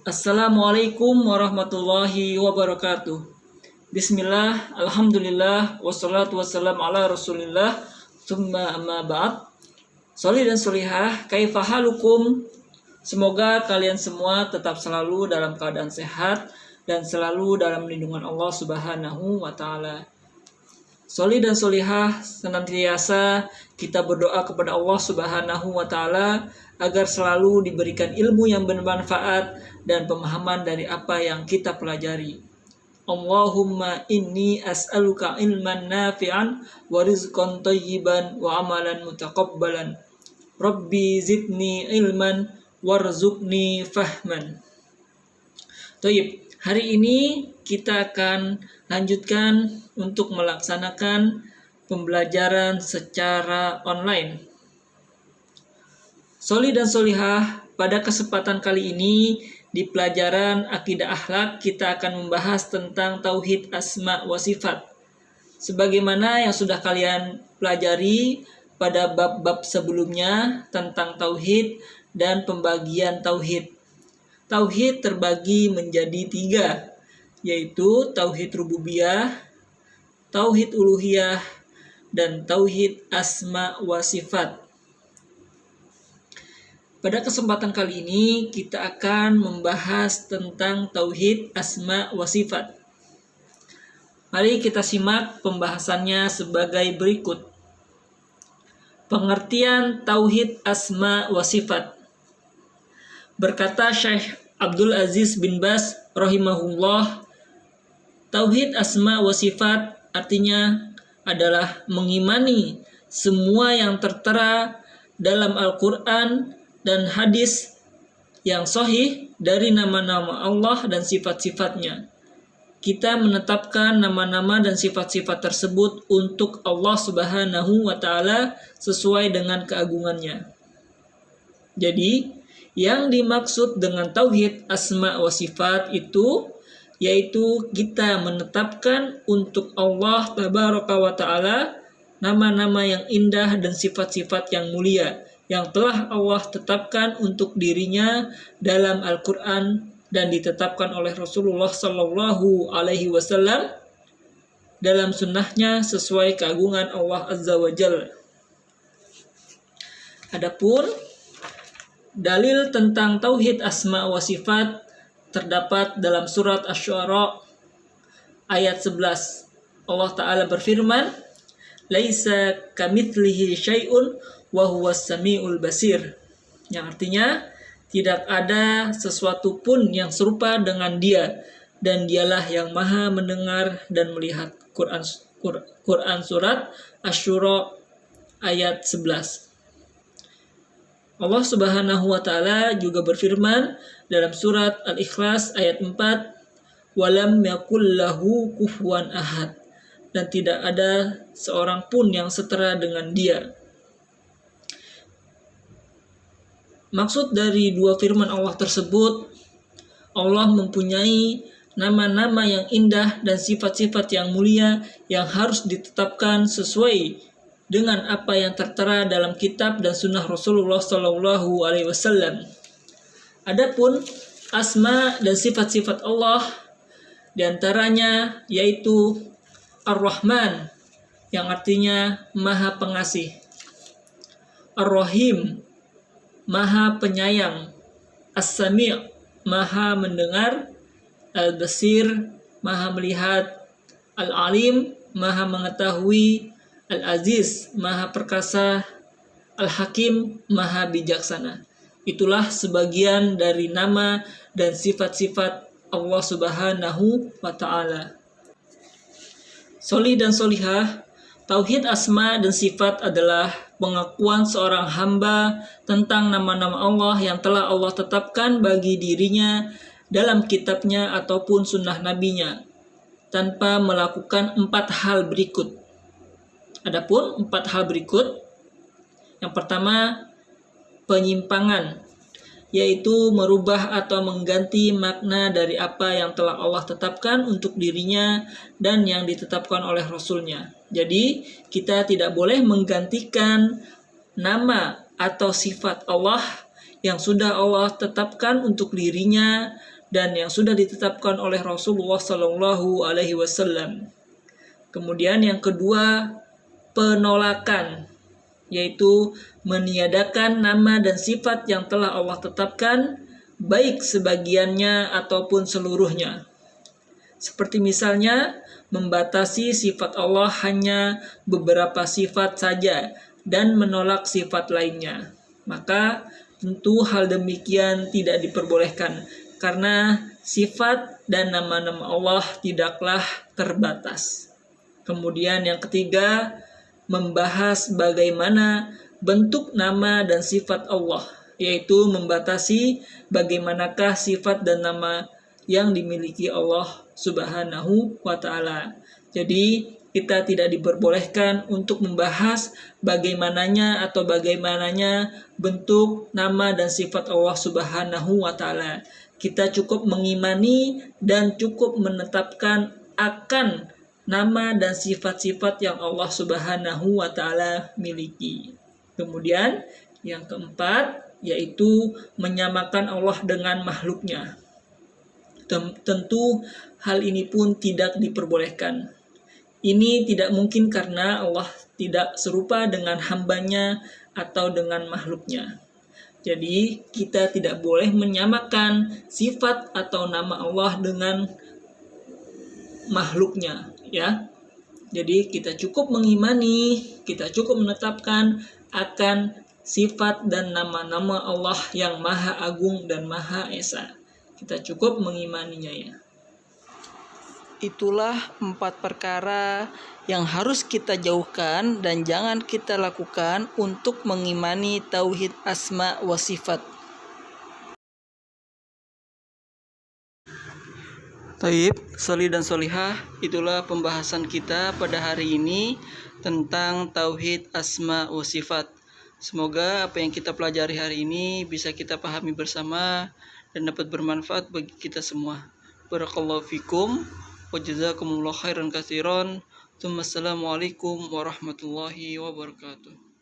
Assalamualaikum warahmatullahi wabarakatuh. Bismillah, alhamdulillah, wassalatu wassalam ala rasulillah, summa amma ba'd. Sholih dan sholihah, kaifahalukum? Semoga kalian semua tetap selalu dalam keadaan sehat dan selalu dalam lindungan Allah Subhanahu wa Ta'ala. Sholih dan sholihah, senantiasa kita berdoa kepada Allah Subhanahu wa Ta'ala agar selalu diberikan ilmu yang bermanfaat dan pemahaman dari apa yang kita pelajari. Allahumma inni as'aluka ilman nafi'an wa rizqan thayyiban wa amalan mutaqabbalan. Rabbi zidni ilman warzuqni fahman. Toyib, hari ini kita akan lanjutkan untuk melaksanakan pembelajaran secara online. Sholih dan sholihah, pada kesempatan kali ini di pelajaran Akidah Akhlak kita akan membahas tentang Tauhid Asma wa Sifat. Sebagaimana yang sudah kalian pelajari pada bab-bab sebelumnya tentang Tauhid dan pembagian Tauhid. Tauhid terbagi menjadi 3, yaitu Tauhid Rububiyah, Tauhid Uluhiyah, dan Tauhid Asma wa Sifat. Pada kesempatan kali ini kita akan membahas tentang Tauhid Asma wa Sifat. Mari kita simak pembahasannya sebagai berikut. Pengertian Tauhid Asma wa Sifat. Berkata Syekh Abdul Aziz bin Baz rahimahullah, Tauhid Asma wa Sifat artinya adalah mengimani semua yang tertera dalam Al-Quran dan hadis yang sahih dari nama-nama Allah dan sifat-sifatnya. Kita menetapkan nama-nama dan sifat-sifat tersebut untuk Allah Subhanahu wa Ta'ala sesuai dengan keagungannya. Jadi, yang dimaksud dengan Tauhid Asma wa Sifat itu yaitu kita menetapkan untuk Allah Tabaraka wa Ta'ala nama-nama yang indah dan sifat-sifat yang mulia yang telah Allah tetapkan untuk dirinya dalam Al-Quran dan ditetapkan oleh Rasulullah Sallallahu Alaihi Wasallam dalam sunnahnya sesuai keagungan Allah Azza wa Jalla. Adapun dalil tentang Tauhid Asma wa Sifat terdapat dalam surat Asy-Syu'ara ayat 11. Allah Ta'ala berfirman, Laisa kamitslihi syai'un wa huwas samiul basir. Yang artinya tidak ada sesuatu pun yang serupa dengan Dia dan Dialah yang Maha mendengar dan melihat. Quran surat Asy-Syu'ara ayat 11. Allah Subhanahu wa Ta'ala juga berfirman dalam surat Al-Ikhlas ayat 4, walam yakul lahu kufuwan ahad, dan tidak ada seorang pun yang setara dengan Dia. Maksud dari dua firman Allah tersebut, Allah mempunyai nama-nama yang indah dan sifat-sifat yang mulia yang harus ditetapkan sesuai dengan apa yang tertera dalam kitab dan sunnah Rasulullah Sallallahu Alaihi Wasallam. Adapun asma dan sifat-sifat Allah diantaranya yaitu Ar-Rahman yang artinya Maha Pengasih, Ar-Rahim Maha Penyayang, As-Sami' Maha Mendengar, Al-Basir Maha Melihat, Al-Alim Maha Mengetahui, Al-Aziz Maha Perkasa, Al-Hakim Maha Bijaksana. Itulah sebagian dari nama dan sifat-sifat Allah Subhanahu wa Ta'ala. Sholih dan sholihah, Tauhid Asma dan Sifat adalah pengakuan seorang hamba tentang nama-nama Allah yang telah Allah tetapkan bagi dirinya dalam kitabnya ataupun sunnah nabinya tanpa melakukan 4 hal berikut. Adapun 4 hal berikut, yang pertama penyimpangan, yaitu merubah atau mengganti makna dari apa yang telah Allah tetapkan untuk dirinya dan yang ditetapkan oleh Rasulnya. Jadi kita tidak boleh menggantikan nama atau sifat Allah yang sudah Allah tetapkan untuk dirinya dan yang sudah ditetapkan oleh Rasulullah Shallallahu Alaihi Wasallam. Kemudian yang kedua, penolakan, yaitu meniadakan nama dan sifat yang telah Allah tetapkan, baik sebagiannya ataupun seluruhnya. Seperti misalnya membatasi sifat Allah hanya beberapa sifat saja dan menolak sifat lainnya. Maka tentu hal demikian tidak diperbolehkan karena sifat dan nama-nama Allah tidaklah terbatas. Kemudian yang ketiga, membahas bagaimana bentuk nama dan sifat Allah, yaitu membatasi bagaimanakah sifat dan nama yang dimiliki Allah Subhanahu wa Ta'ala. Jadi kita tidak diperbolehkan untuk membahas bagaimananya bentuk nama dan sifat Allah Subhanahu wa Ta'ala. Kita cukup mengimani dan cukup menetapkan akan nama dan sifat-sifat yang Allah Subhanahu wa Ta'ala miliki. Kemudian yang keempat, yaitu menyamakan Allah dengan makhluknya. Tentu hal ini pun tidak diperbolehkan. Ini tidak mungkin karena Allah tidak serupa dengan hambanya atau dengan makhluknya. Jadi kita tidak boleh menyamakan sifat atau nama Allah dengan makhluknya, ya. Jadi kita cukup mengimani, kita cukup menetapkan akan sifat dan nama-nama Allah yang Maha Agung dan Maha Esa. Kita cukup mengimaninya, ya. Itulah 4 perkara yang harus kita jauhkan dan jangan kita lakukan untuk mengimani tauhid asma wa sifat. Taib, sholih dan sholihah, itulah pembahasan kita pada hari ini tentang tauhid asma wa sifat. Semoga apa yang kita pelajari hari ini bisa kita pahami bersama dan dapat bermanfaat bagi kita semua. Barakallahu fikum wa jazakumullahu khairan katsiran. Assalamualaikum warahmatullahi wabarakatuh.